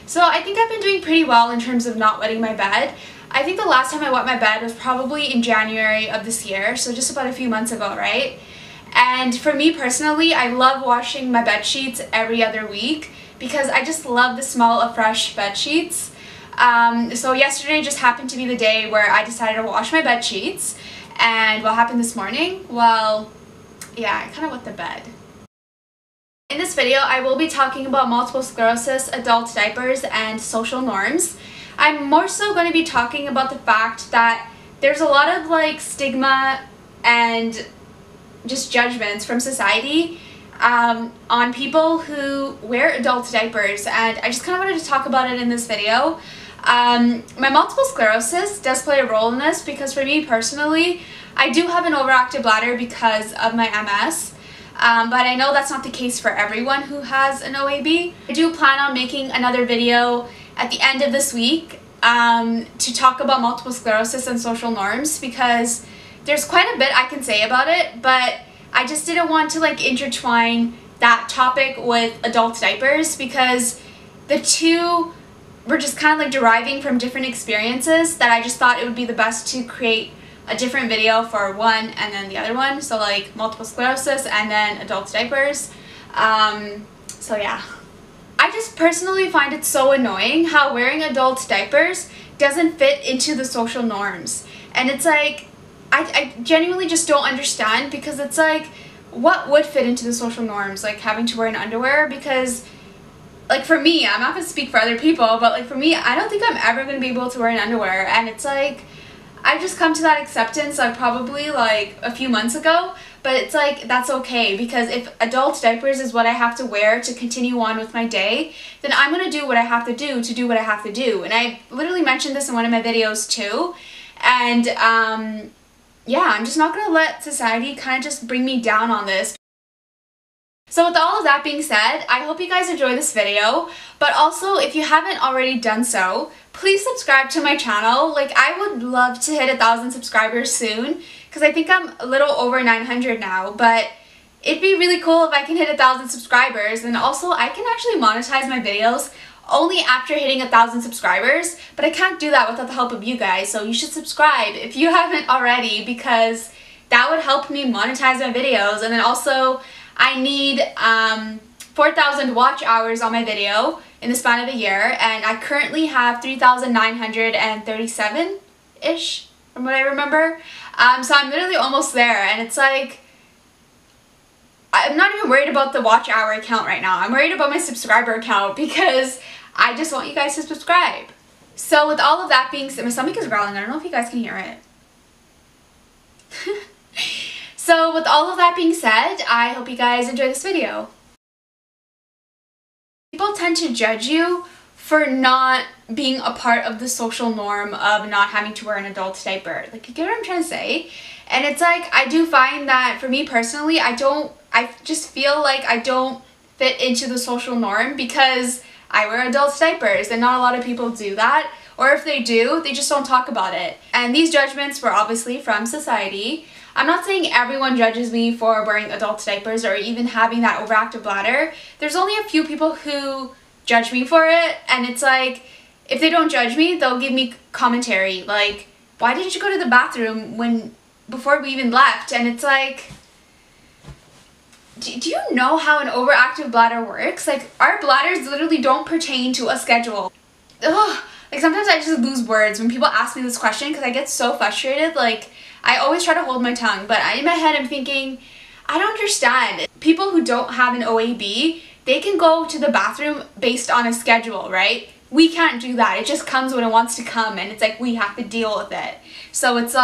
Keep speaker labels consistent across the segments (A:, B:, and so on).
A: So I think I've been doing pretty well in terms of not wetting my bed. I think the last time I wet my bed was probably in January of this year, so just about a few months ago, right? And for me personally, I love washing my bed sheets every other week because I just love the smell of fresh bed sheets. So yesterday just happened to be the day where I decided to wash my bed sheets. And what happened this morning? Well, yeah, I kind of wet the bed. In this video, I will be talking about multiple sclerosis, adult diapers, and social norms. I'm more so going to be talking about the fact that there's a lot of like stigma and just judgments from society on people who wear adult diapers, and I just kind of wanted to talk about it in this video. My multiple sclerosis does play a role in this because for me personally, I do have an overactive bladder because of my MS. But I know that's not the case for everyone who has an OAB. I do plan on making another video at the end of this week to talk about multiple sclerosis and social norms because there's quite a bit I can say about it, but I just didn't want to like intertwine that topic with adult diapers because the two were just kind of like deriving from different experiences that I just thought it would be the best to create a different video for one and then the other one. So like multiple sclerosis and then adult diapers. So yeah. I just personally find it so annoying how wearing adult diapers doesn't fit into the social norms. And it's like, I genuinely just don't understand because it's like, what would fit into the social norms? Like having to wear an underwear? Because like for me, I'm not going to speak for other people, but like for me, I don't think I'm ever going to be able to wear an underwear. And it's like, I've just come to that acceptance like probably like a few months ago, but it's like that's okay because if adult diapers is what I have to wear to continue on with my day, then I'm going to do what I have to do what I have to do. And I literally mentioned this in one of my videos too. And yeah, I'm just not going to let society kind of just bring me down on this. So with all of that being said, I hope you guys enjoy this video, but also if you haven't already done so, please subscribe to my channel. Like I would love to hit 1,000 subscribers soon because I think I'm a little over 900 now, but it'd be really cool if I can hit 1,000 subscribers, and also I can actually monetize my videos only after hitting 1,000 subscribers, but I can't do that without the help of you guys, so you should subscribe if you haven't already because that would help me monetize my videos. And then also I need 4,000 watch hours on my video in the span of a year, and I currently have 3,937-ish from what I remember. So I'm literally almost there, and it's like, I'm not even worried about the watch hour count right now. I'm worried about my subscriber count because I just want you guys to subscribe. So with all of that being said, my stomach is growling. I don't know if you guys can hear it. So with all of that being said, I hope you guys enjoy this video. People tend to judge you for not being a part of the social norm of not having to wear an adult diaper. Like, you get what I'm trying to say? And it's like, I do find that for me personally, I just feel like I don't fit into the social norm because I wear adult diapers and not a lot of people do that. Or if they do, they just don't talk about it. And these judgments were obviously from society. I'm not saying everyone judges me for wearing adult diapers or even having that overactive bladder. There's only a few people who judge me for it, and it's like, if they don't judge me, they'll give me commentary like, why didn't you go to the bathroom before we even left? And it's like, do you know how an overactive bladder works? Like, our bladders literally don't pertain to a schedule. Ugh. Like, sometimes I just lose words when people ask me this question because I get so frustrated. Like, I always try to hold my tongue, but in my head I'm thinking, I don't understand. People who don't have an OAB, they can go to the bathroom based on a schedule, right? We can't do that. It just comes when it wants to come, and it's like we have to deal with it. So it's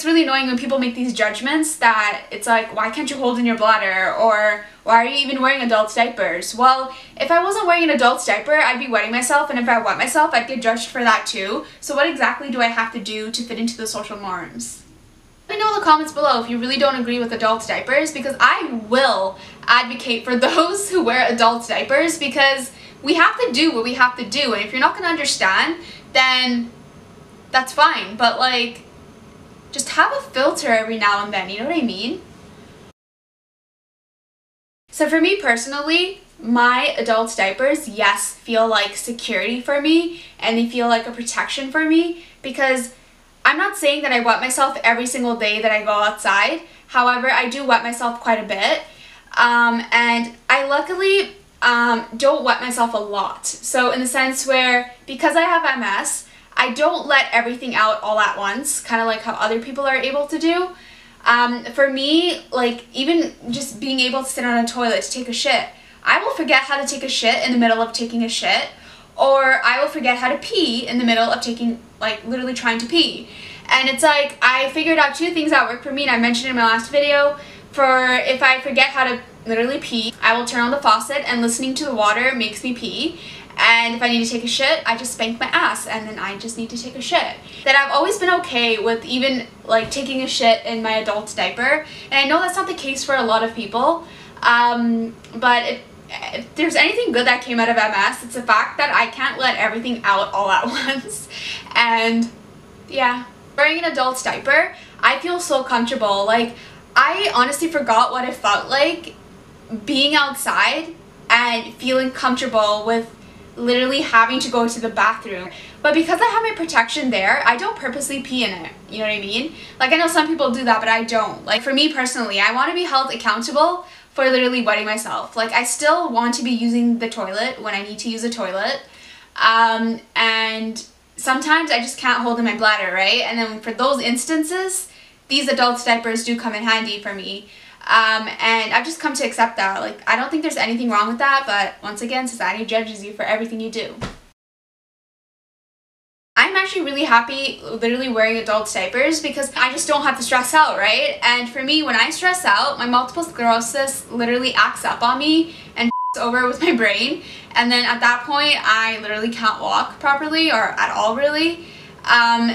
A: really annoying when people make these judgments that it's like, why can't you hold in your bladder? Or why are you even wearing adult diapers? Well, if I wasn't wearing an adult diaper, I'd be wetting myself, and if I wet myself, I'd get judged for that too. So what exactly do I have to do to fit into the social norms? Let me know in the comments below if you really don't agree with adult diapers, because I will advocate for those who wear adult diapers because we have to do what we have to do, and if you're not going to understand, then that's fine. But like, just have a filter every now and then, you know what I mean? So for me personally, my adult diapers, yes, feel like security for me, and they feel like a protection for me, because I'm not saying that I wet myself every single day that I go outside. However, I do wet myself quite a bit, and I luckily don't wet myself a lot. So in the sense where, because I have MS, I don't let everything out all at once, kind of like how other people are able to do. For me, like, even just being able to sit on a toilet to take a shit, I will forget how to take a shit in the middle of taking a shit, or I will forget how to pee in the middle of taking, like, literally trying to pee. And it's like, I figured out 2 things that work for me, and I mentioned in my last video. For if I forget how to literally pee, I will turn on the faucet, and listening to the water makes me pee. And if I need to take a shit, I just spank my ass, and then I just need to take a shit. That I've always been okay with even like taking a shit in my adult diaper, and I know that's not the case for a lot of people, but if there's anything good that came out of MS, it's the fact that I can't let everything out all at once. And yeah, wearing an adult diaper, I feel so comfortable. Like, I honestly forgot what it felt like being outside and feeling comfortable with literally having to go to the bathroom. But because I have my protection there, I don't purposely pee in it, you know what I mean? Like, I know some people do that, but I don't. Like, for me personally, I want to be held accountable for literally wetting myself. Like, I still want to be using the toilet when I need to use a toilet, and sometimes I just can't hold in my bladder, right? And then for those instances, these adult diapers do come in handy for me. And I've just come to accept that. Like, I don't think there's anything wrong with that, but once again, society judges you for everything you do. I'm actually really happy literally wearing adult diapers because I just don't have to stress out, right? And for me, when I stress out, my multiple sclerosis literally acts up on me and over with my brain. And then at that point, I literally can't walk properly or at all, really.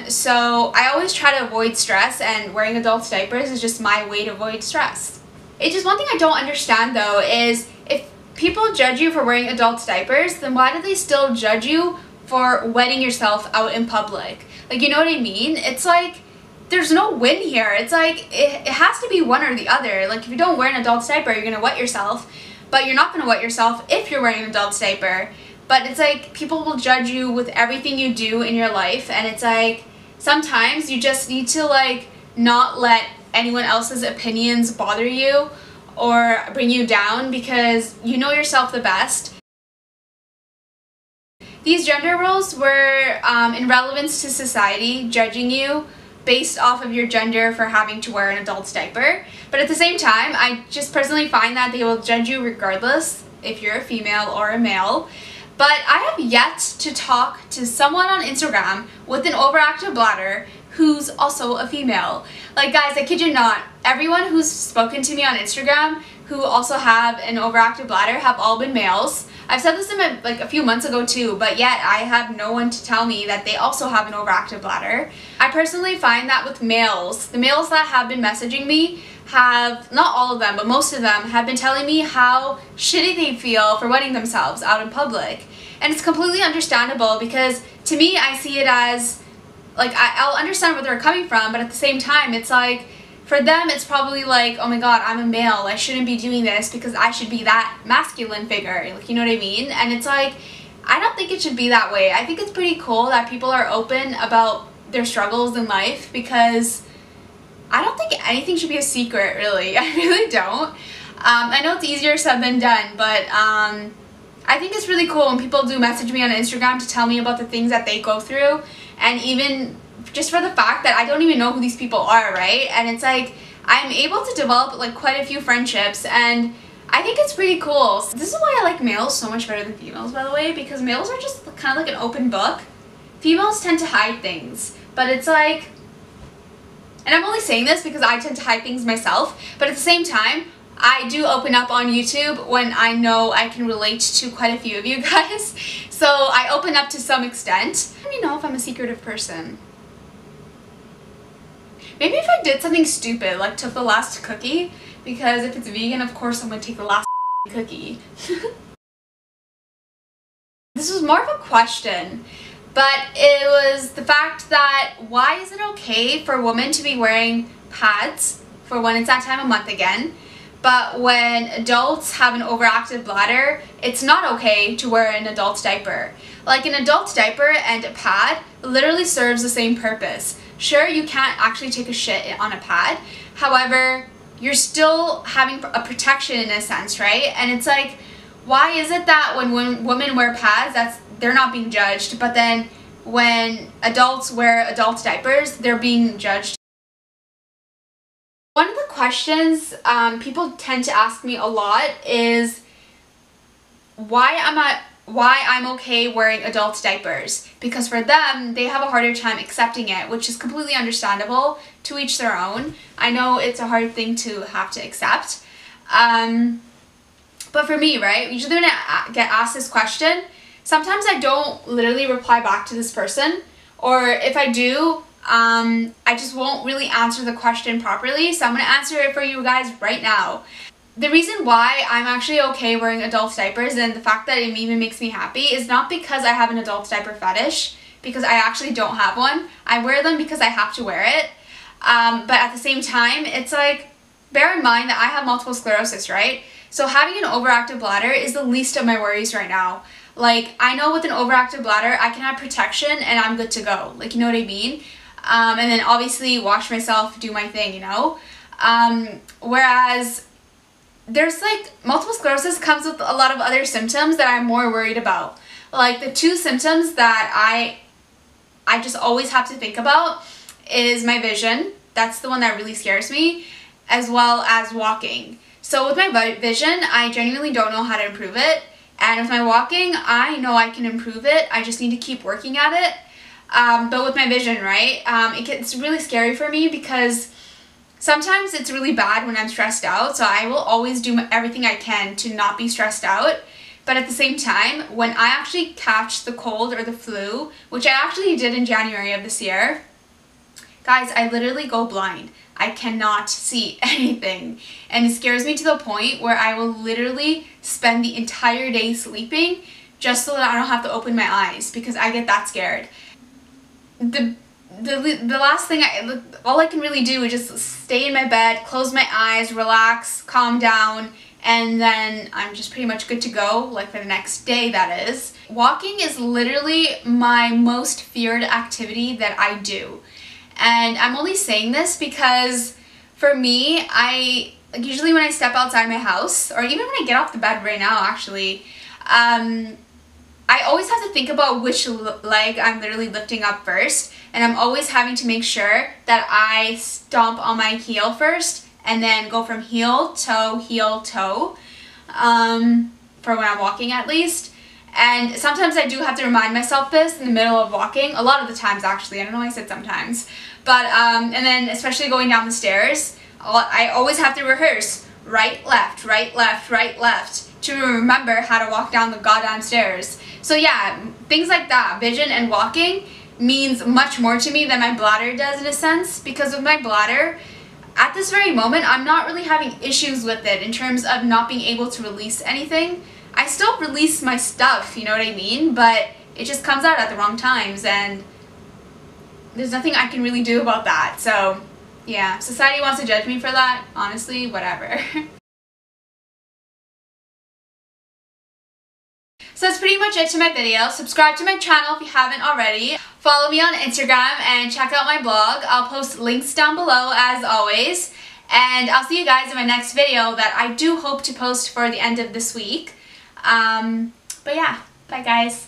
A: So I always try to avoid stress, and wearing adult diapers is just my way to avoid stress. It's just one thing I don't understand though is, if people judge you for wearing adult diapers, then why do they still judge you for wetting yourself out in public? Like, you know what I mean? It's like, there's no win here. It's like, it has to be one or the other. Like, if you don't wear an adult diaper, you're gonna wet yourself, but you're not gonna wet yourself if you're wearing an adult diaper. But it's like, people will judge you with everything you do in your life, and it's like, sometimes you just need to, like, not let anyone else's opinions bother you or bring you down, because you know yourself the best. These gender roles were in relevance to society judging you based off of your gender for having to wear an adult diaper. But at the same time, I just personally find that they will judge you regardless if you're a female or a male. But I have yet to talk to someone on Instagram with an overactive bladder who's also a female. Like, guys, I kid you not, everyone who's spoken to me on Instagram who also have an overactive bladder have all been males. I've said this in like a few months ago too, but yet I have no one to tell me that they also have an overactive bladder. I personally find that with males, the males that have been messaging me have, not all of them, but most of them have been telling me how shitty they feel for wetting themselves out in public. And it's completely understandable, because to me, I see it as, like, I'll understand where they're coming from, but at the same time, it's like, for them, it's probably like, oh my god, I'm a male, I shouldn't be doing this because I should be that masculine figure, like, you know what I mean? And it's like, I don't think it should be that way. I think it's pretty cool that people are open about their struggles in life, because I don't think anything should be a secret, really. I really don't. I know it's easier said than done, but I think it's really cool when people do message me on Instagram to tell me about the things that they go through, and even just for the fact that I don't even know who these people are, right? And it's like, I'm able to develop like quite a few friendships, and I think it's pretty cool. This is why I like males so much better than females, by the way, because males are just kind of like an open book. Females tend to hide things, but it's like, and I'm only saying this because I tend to hide things myself, but at the same time, I do open up on YouTube when I know I can relate to quite a few of you guys. So I open up to some extent. Let me know if I'm a secretive person. Maybe if I did something stupid, like took the last cookie, because if it's vegan, of course I'm gonna take the last cookie. This was more of a question, but it was the fact that, why is it okay for women to be wearing pads for when it's that time of month again, But when adults have an overactive bladder, it's not okay to wear an adult diaper. Like, an adult diaper and a pad literally serves the same purpose. Sure, you can't actually take a shit on a pad. However, you're still having a protection in a sense, right? And it's like, why is it that when women wear pads, they're not being judged, but then when adults wear adult diapers, they're being judged? One of the questions people tend to ask me a lot is why I'm okay wearing adult diapers, because for them, they have a harder time accepting it, which is completely understandable. To each their own. I know it's a hard thing to have to accept. But for me, right, usually when I get asked this question, sometimes I don't literally reply back to this person, or if I do, I just won't really answer the question properly, so I'm going to answer it for you guys right now. The reason why I'm actually okay wearing adult diapers, and the fact that it even makes me happy, is not because I have an adult diaper fetish, because I actually don't have one. I wear them because I have to wear it. But at the same time, it's like, bear in mind that I have multiple sclerosis, right? So having an overactive bladder is the least of my worries right now. Like, I know with an overactive bladder, I can have protection and I'm good to go. Like, you know what I mean? And then obviously wash myself, do my thing, you know? Whereas there's like, multiple sclerosis comes with a lot of other symptoms that I'm more worried about. Like, the two symptoms that I just always have to think about is my vision. That's the one that really scares me, as well as walking. So with my vision, I genuinely don't know how to improve it. And with my walking, I know I can improve it. I just need to keep working at it. But with my vision, right, it gets really scary for me because sometimes it's really bad when I'm stressed out. So I will always do everything I can to not be stressed out. But at the same time, when I actually catch the cold or the flu, which I actually did in January of this year, guys, I literally go blind. I cannot see anything. And it scares me to the point where I will literally spend the entire day sleeping just so that I don't have to open my eyes, because I get that scared. The last thing, all I can really do is just stay in my bed, close my eyes, relax, calm down, and then I'm just pretty much good to go, like for the next day, that is. Walking is literally my most feared activity that I do. And I'm only saying this because for me, usually when I step outside my house, or even when I get off the bed right now actually, I always have to think about which leg I'm literally lifting up first, and I'm always having to make sure that I stomp on my heel first and then go from heel, toe, for when I'm walking at least. And sometimes I do have to remind myself this in the middle of walking, a lot of the times actually, I don't know why I said sometimes. But, and then especially going down the stairs, I always have to rehearse right, left, right, left, right, left, to remember how to walk down the goddamn stairs. So yeah, things like that, vision and walking, means much more to me than my bladder does in a sense, because with my bladder, at this very moment, I'm not really having issues with it in terms of not being able to release anything. I still release my stuff, you know what I mean? But it just comes out at the wrong times, and there's nothing I can really do about that. So yeah, society wants to judge me for that. Honestly, whatever. So that's pretty much it to my video. Subscribe to my channel if you haven't already. Follow me on Instagram and check out my blog. I'll post links down below as always. And I'll see you guys in my next video that I do hope to post for the end of this week. But yeah, bye guys.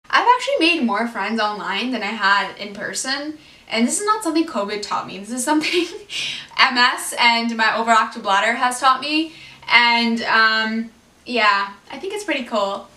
A: I've actually made more friends online than I had in person. And this is not something COVID taught me. This is something MS and my overactive bladder has taught me. And yeah, I think it's pretty cool.